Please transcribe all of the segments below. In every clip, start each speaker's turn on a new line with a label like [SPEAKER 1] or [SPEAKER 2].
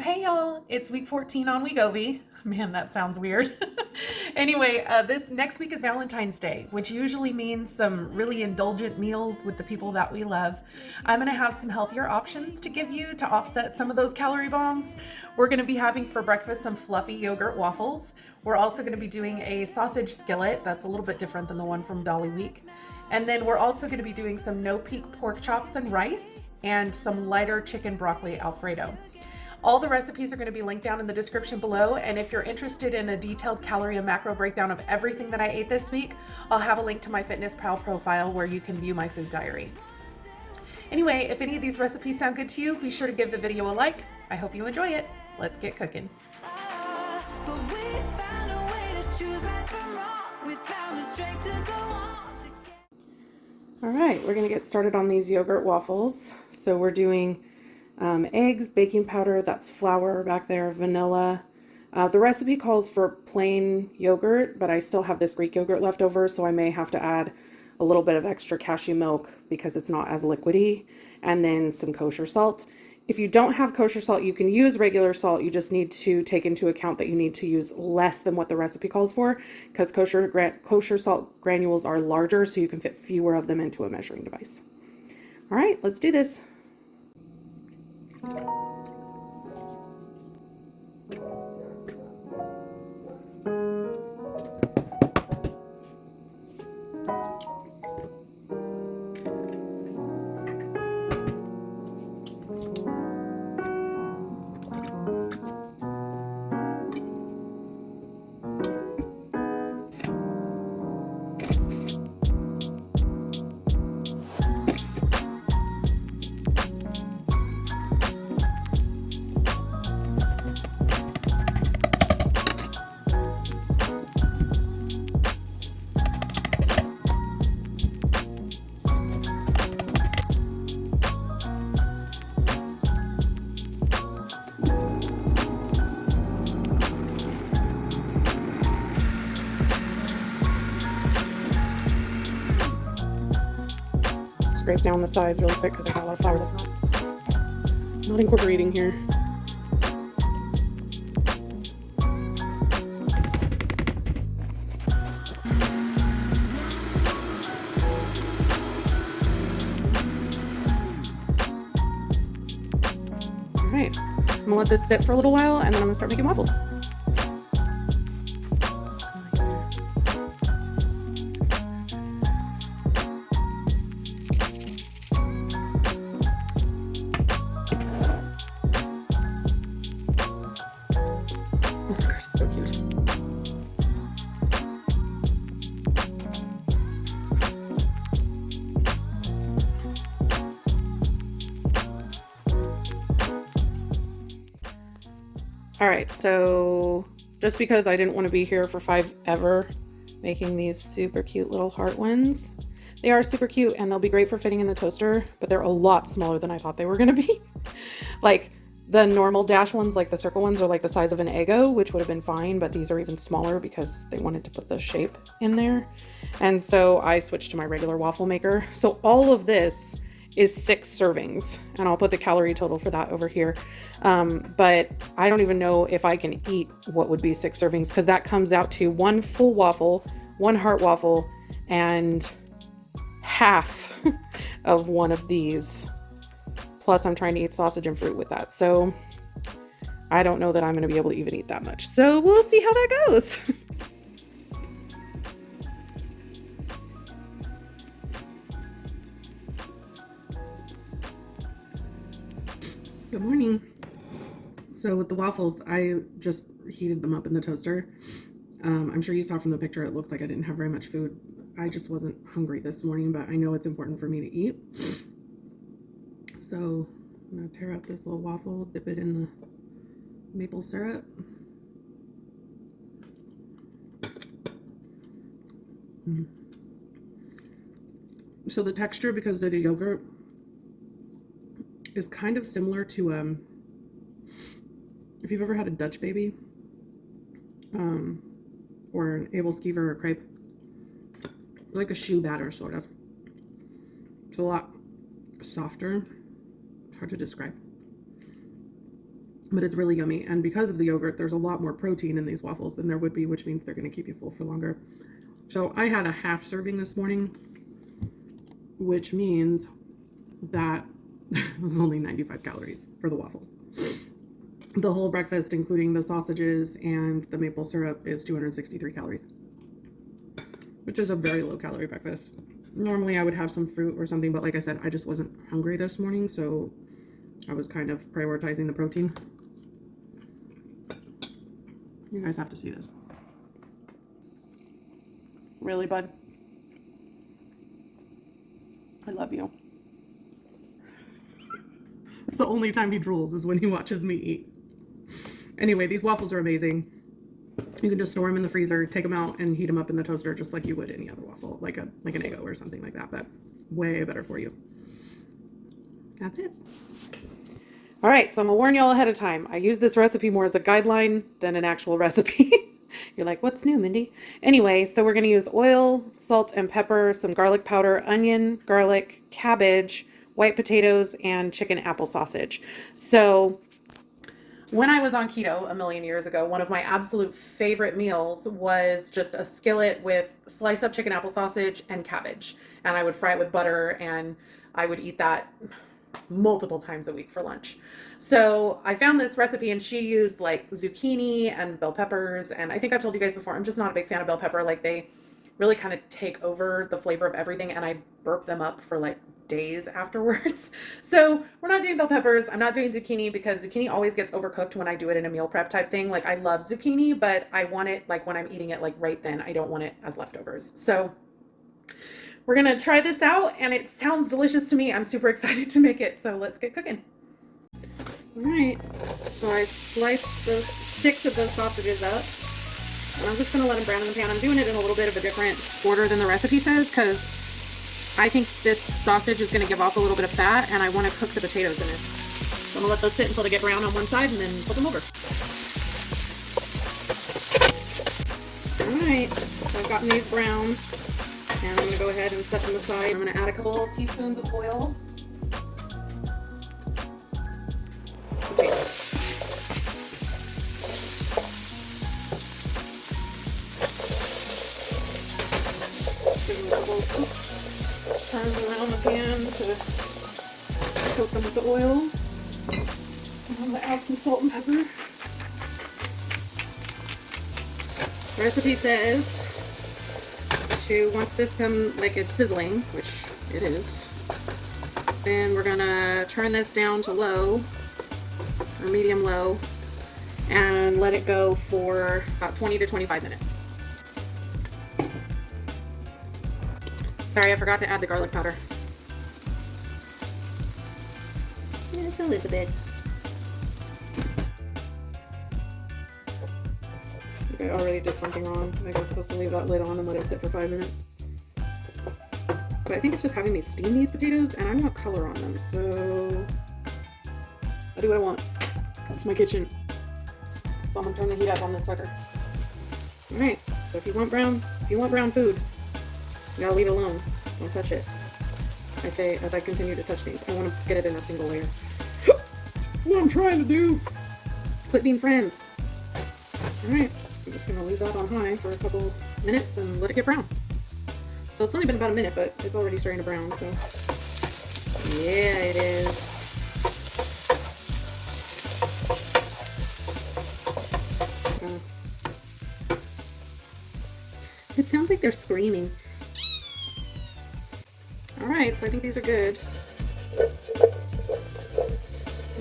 [SPEAKER 1] Hey y'all, it's week 14 on Wegovy. Man, that sounds weird. Anyway, this next week is Valentine's Day, which usually means some really indulgent meals with the people that we love. I'm gonna have some healthier options to give you to offset some of those calorie bombs. We're gonna be having for breakfast some fluffy yogurt waffles. We're also gonna be doing a sausage skillet that's a little bit different than the one from Dolly Week. And then we're also gonna be doing some no peak pork chops and rice and some lighter chicken broccoli Alfredo. All the recipes are going to be linked down in the description below, and if you're interested in a detailed calorie and macro breakdown of everything that I ate this week, I'll have a link to my FitnessPal profile where you can view my food diary. Anyway, if any of these recipes sound good to you, be sure to give the video a like. I hope you enjoy it. Let's get cooking. All right, we're going to get started on these yogurt waffles. So we're doing eggs, baking powder, that's flour back there, vanilla. The recipe calls for plain yogurt, but I still have this Greek yogurt left over, so I may have to add a little bit of extra cashew milk because it's not as liquidy, and then some kosher salt. If you don't have kosher salt, you can use regular salt. You just need to take into account that you need to use less than what the recipe calls for, because kosher salt granules are larger, so you can fit fewer of them into a measuring device. All right, let's do this. Scrape down the sides really quick because I got a lot of flour that's not incorporating here. All right, I'm gonna let this sit for a little while and then I'm gonna start making waffles. So cute. All right, so just because I didn't want to be here for 5 ever making these super cute little heart ones. They are super cute and they'll be great for fitting in the toaster, but they're a lot smaller than I thought they were going to be. Like the normal dash ones, like the circle ones, are like the size of an Eggo, which would have been fine, but these are even smaller because they wanted to put the shape in there. And so I switched to my regular waffle maker. So all of this is 6 servings, and I'll put the calorie total for that over here. But I don't even know if I can eat what would be 6 servings, because that comes out to 1 full waffle, 1 heart waffle, and half of one of these. Plus I'm trying to eat sausage and fruit with that. So I don't know that I'm going to be able to even eat that much. So we'll see how that goes. Good morning. So with the waffles, I just heated them up in the toaster. I'm sure you saw from the picture, it looks like I didn't have very much food. I just wasn't hungry this morning, but I know it's important for me to eat. So I'm gonna tear up this little waffle, dip it in the maple syrup. So the texture, because of the yogurt, is kind of similar to if you've ever had a Dutch baby, or an Abelskiver or crepe, like a shoe batter sort of. It's a lot softer. It's hard to describe. but it's really yummy. And because of the yogurt, there's a lot more protein in these waffles than there would be, which means they're going to keep you full for longer. So I had a half serving this morning, which means that it was only 95 calories for the waffles. The whole breakfast, including the sausages and the maple syrup, is 263 calories, which is a very low calorie breakfast. Normally I would have some fruit or something, but like I said, I just wasn't hungry this morning, so I was kind of prioritizing the protein. You guys have to see this. Really, bud? I love you. It's the only time he drools is when he watches me eat. Anyway, these waffles are amazing. You can just store them in the freezer, take them out, and heat them up in the toaster just like you would any other waffle, like an Eggo or something like that, but way better for you. That's it. All right, so I'm gonna warn y'all ahead of time. I use this recipe more as a guideline than an actual recipe. You're like, what's new, Mindy? Anyway, so we're gonna use oil, salt and pepper, some garlic powder, onion, garlic, cabbage, white potatoes, and chicken apple sausage. So when I was on keto a million years ago, one of my absolute favorite meals was just a skillet with sliced up chicken apple sausage and cabbage. And I would fry it with butter, and I would eat that multiple times a week for lunch. So I found this recipe, and she used like zucchini and bell peppers. And I think I've told you guys before, I'm just not a big fan of bell pepper. Like, they really kind of take over the flavor of everything, and I burp them up for like days afterwards. So we're not doing bell peppers. I'm not doing zucchini because zucchini always gets overcooked when I do it in a meal prep type thing. Like, I love zucchini, but I want it like when I'm eating it like right then. I don't want it as leftovers. So we're gonna try this out, and it sounds delicious to me. I'm super excited to make it. So let's get cooking. All right, so I sliced those 6 of those sausages up, and I'm just gonna let them brown in the pan. I'm doing it in a little bit of a different order than the recipe says, because I think this sausage is going to give off a little bit of fat, and I want to cook the potatoes in it. So I'm going to let those sit until they get brown on one side and then flip them over. Alright, so I've gotten these brown, and I'm going to go ahead and set them aside. I'm going to add a couple teaspoons of oil. Give them a couple turns around the pan to coat them with the oil. I'm going to add some salt and pepper. The recipe says to, once this is sizzling, which it is, then we're going to turn this down to low, or medium low, and let it go for about 20 to 25 minutes. Sorry, I forgot to add the garlic powder. Just a little bit. I already did something wrong. I think I was supposed to leave that lid on and let it sit for 5 minutes. But I think it's just having me steam these potatoes, and I want color on them, so I do what I want. It's my kitchen. So I'm gonna turn the heat up on this sucker. Alright, so if you want brown food, you gotta leave it alone. Don't touch it. I say as I continue to touch these. I want to get it in a single layer. What I'm trying to do! Quit being friends. Alright, I'm just gonna leave that on high for a couple minutes and let it get brown. So it's only been about a minute, but it's already starting to brown, so. Yeah, it is. It sounds like they're screaming. Alright, so I think these are good.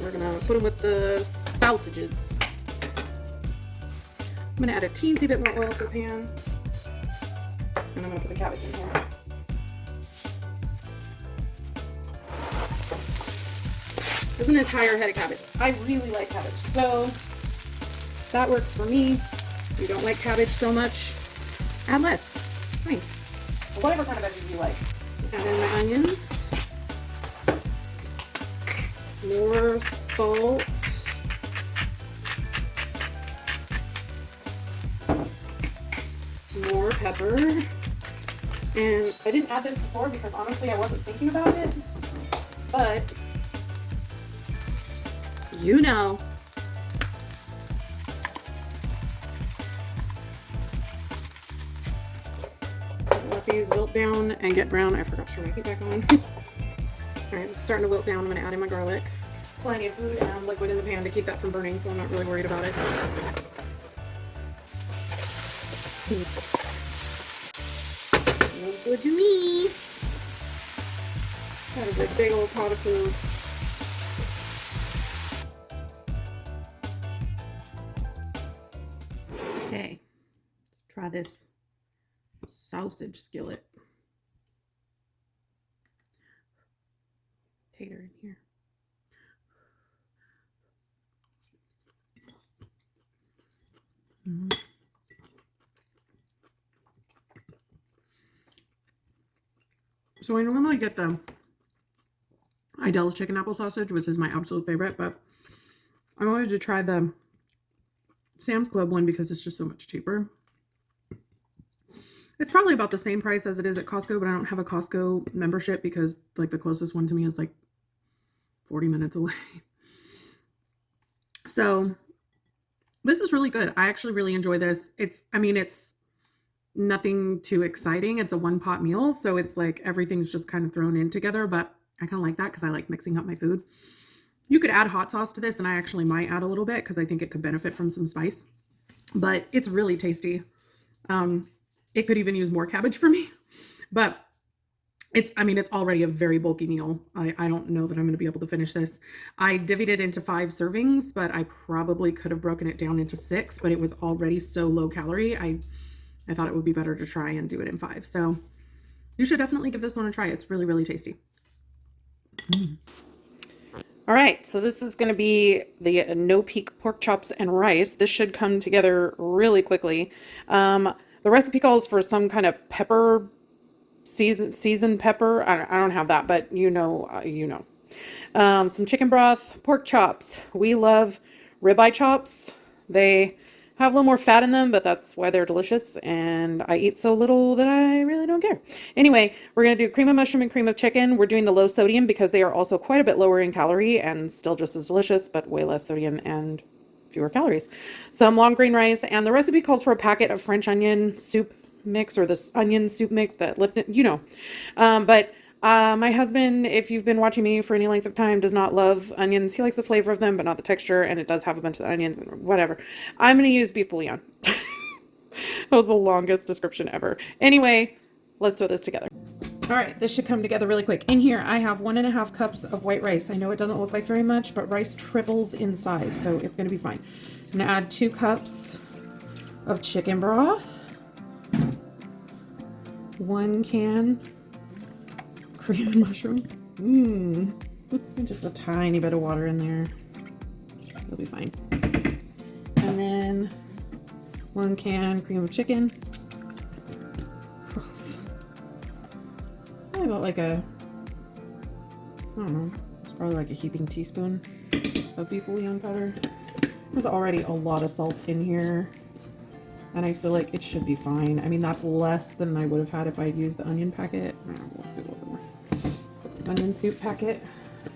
[SPEAKER 1] We're gonna put them with the sausages. I'm gonna add a teensy bit more oil to the pan. And I'm gonna put the cabbage in here. This is an entire head of cabbage. I really like cabbage, so that works for me. If you don't like cabbage so much, add less. Fine. Whatever kind of veggies you like. Add in my onions. More salt. More pepper. And I didn't add this before because honestly I wasn't thinking about it. But you know down and get brown. I forgot to turn my heat back on. All right, it's starting to wilt down. I'm gonna add in my garlic. Plenty of food and liquid in the pan to keep that from burning, so I'm not really worried about it. Looks good to me. That is a big old pot of food. Okay, let's try this sausage skillet. Tater in here. So I normally get the Idell's chicken apple sausage, which is my absolute favorite, but I wanted to try the Sam's Club one because it's just so much cheaper. It's probably about the same price as it is at Costco, but I don't have a Costco membership because like the closest one to me is like 40 minutes away. So this is really good. I actually really enjoy this. It's nothing too exciting. It's a one pot meal. So it's like everything's just kind of thrown in together, but I kind of like that because I like mixing up my food. You could add hot sauce to this, and I actually might add a little bit because I think it could benefit from some spice, but it's really tasty. It could even use more cabbage for me, but it's already a very bulky meal. I don't know that I'm going to be able to finish this. I divvied it into 5 servings, but I probably could have broken it down into 6, but it was already so low calorie. I thought it would be better to try and do it in 5. So you should definitely give this one a try. It's really, really tasty. All right, so this is going to be the no Peek pork chops and rice. This should come together really quickly. The recipe calls for some kind of pepper, seasoned pepper. I don't have that, but you know. Some chicken broth, pork chops. We love ribeye chops. They have a little more fat in them, but that's why they're delicious. And I eat so little that I really don't care. Anyway, we're going to do cream of mushroom and cream of chicken. We're doing the low sodium because they are also quite a bit lower in calorie and still just as delicious, but way less sodium and fewer calories. Some long grain rice, and the recipe calls for a packet of French onion soup mix, or this onion soup mix that Lipton, my husband, if you've been watching me for any length of time, does not love onions. He likes the flavor of them, but not the texture, and it does have a bunch of onions and whatever. I'm going to use beef bouillon. That was the longest description ever. Anyway, let's throw this together. All right, this should come together really quick. In here, I have 1.5 cups of white rice. I know it doesn't look like very much, but rice triples in size, so it's going to be fine. I'm going to add 2 cups of chicken broth, 1 can cream and mushroom. Just a tiny bit of water in there. It'll be fine. And then 1 can cream of chicken. Gross. Probably about like I don't know, it's probably like a heaping teaspoon of beef bouillon powder. There's already a lot of salt in here, and I feel like it should be fine. I mean, that's less than I would have had if I had used the onion packet. We'll do a little bit more. Onion soup packet.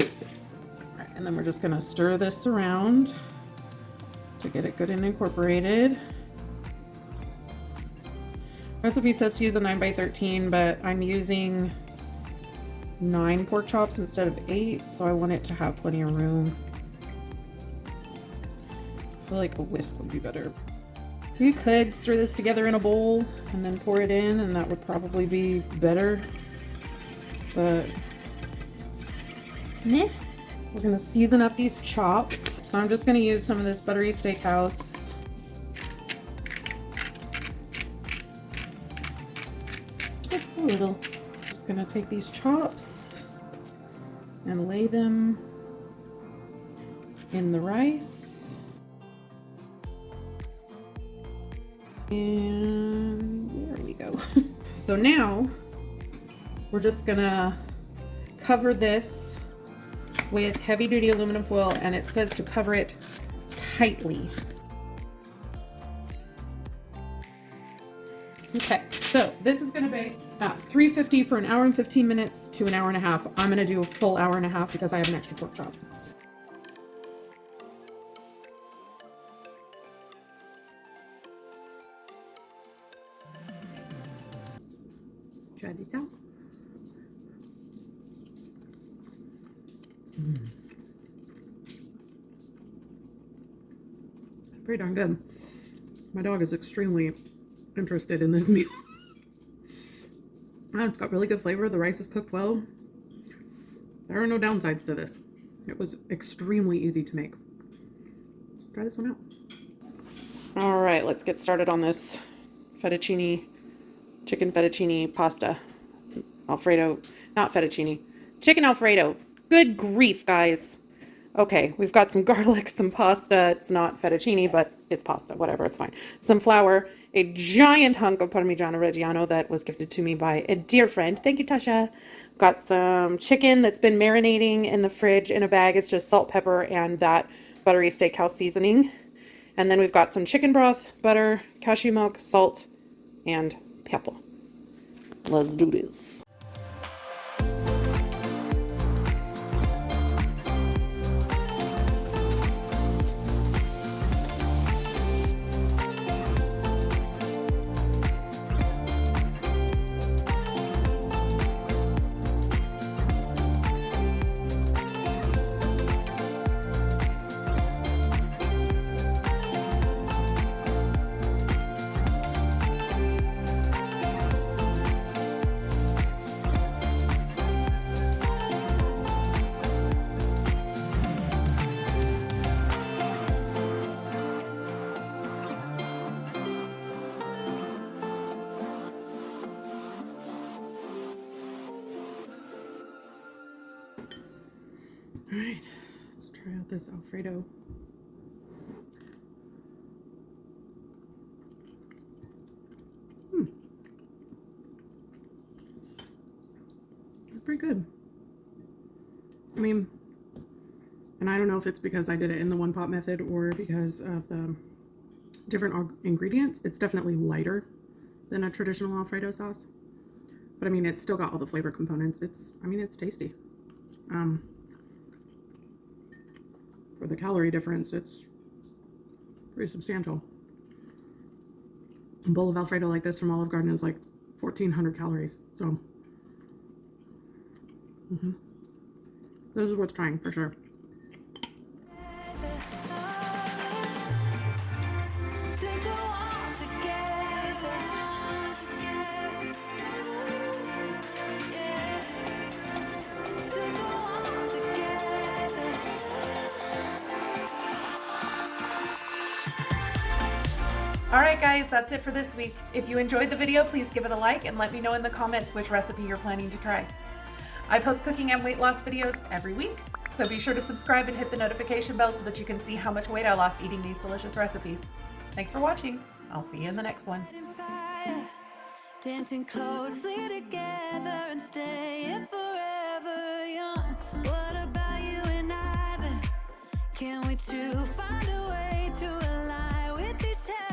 [SPEAKER 1] All right, and then we're just gonna stir this around to get it good and incorporated. Recipe says to use a 9x13, but I'm using 9 pork chops instead of 8, so I want it to have plenty of room. I feel like a whisk would be better. You could stir this together in a bowl and then pour it in, and that would probably be better, but meh. We're gonna season up these chops. So I'm just gonna use some of this buttery steakhouse. Just a little. Just gonna take these chops and lay them in the rice. And there we go. So now we're just gonna cover this with heavy duty aluminum foil, and it says to cover it tightly. Okay, so this is gonna be at 350 for 1 hour and 15 minutes to 1.5 hours. I'm gonna do a full 1.5 hours because I have an extra pork chop. Try this out. Pretty darn good. My dog is extremely interested in this meal. It's got really good flavor. The rice is cooked well. There are no downsides to this. It was extremely easy to make. Try this one out. All right, let's get started on this fettuccine, chicken fettuccine pasta. It's Alfredo, not fettuccine, chicken Alfredo. Good grief, guys. Okay, we've got some garlic, some pasta. It's not fettuccine, but it's pasta, whatever, it's fine. Some flour, a giant hunk of Parmigiano Reggiano that was gifted to me by a dear friend. Thank you, Tasha. Got some chicken that's been marinating in the fridge in a bag. It's just salt, pepper, and that buttery steakhouse seasoning. And then we've got some chicken broth, butter, cashew milk, salt, and pepper. Let's do this. All right, let's try out this Alfredo. It's pretty good. I mean, and I don't know if it's because I did it in the one pot method or because of the different ingredients. It's definitely lighter than a traditional Alfredo sauce. But I mean, it's still got all the flavor components. I mean, it's tasty. For the calorie difference, it's pretty substantial. A bowl of Alfredo like this from Olive Garden is like 1,400 calories. So, this is worth trying for sure. Alright guys, that's it for this week. If you enjoyed the video, please give it a like and let me know in the comments which recipe you're planning to try. I post cooking and weight loss videos every week, so be sure to subscribe and hit the notification bell so that you can see how much weight I lost eating these delicious recipes. Thanks for watching. I'll see you in the next one. Dancing closely together and staying forever young. What about you and I then? Can we two find a way to align with each other?